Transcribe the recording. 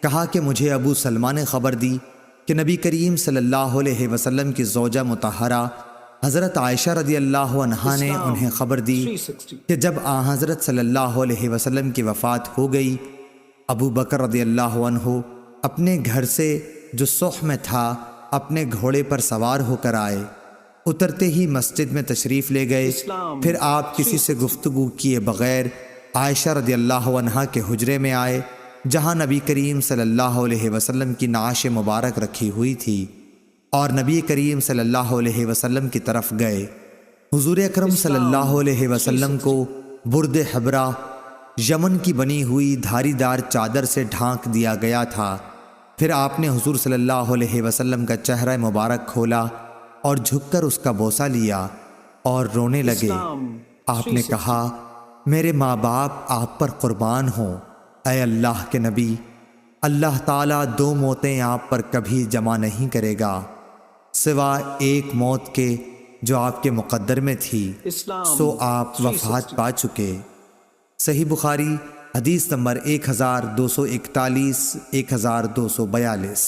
کہا کہ مجھے ابو سلمہ نے خبر دی کہ نبی کریم صلی اللہ علیہ وسلم کی زوجہ مطہرہ حضرت عائشہ رضی اللہ عنہا نے انہیں خبر دی کہ جب حضرت صلی اللہ علیہ وسلم کی وفات ہو گئی، ابو بکر رضی اللہ عنہ اپنے گھر سے جو صح میں تھا اپنے گھوڑے پر سوار ہو کر آئے، اترتے ہی مسجد میں تشریف لے گئے۔ پھر آپ کسی سے گفتگو کیے بغیر عائشہ رضی اللہ عنہا کے حجرے میں آئے، جہاں نبی کریم صلی اللہ علیہ وسلم کی نعش مبارک رکھی ہوئی تھی، اور نبی کریم صلی اللہ علیہ وسلم کی طرف گئے۔ حضور اکرم صلی اللہ علیہ وسلم کو برد حبرہ یمن کی بنی ہوئی دھاری دار چادر سے ڈھانک دیا گیا تھا۔ پھر آپ نے حضور صلی اللہ علیہ وسلم کا چہرہ مبارک کھولا اور جھک کر اس کا بوسہ لیا اور رونے لگے۔ آپ نے کہا، میرے ماں باپ آپ پر قربان ہوں، اے اللہ کے نبی، اللہ تعالیٰ دو موتیں آپ پر کبھی جمع نہیں کرے گا سوا ایک موت کے جو آپ کے مقدر میں تھی، سو آپ وفات پا چکے۔ صحیح بخاری حدیث نمبر 1241 1242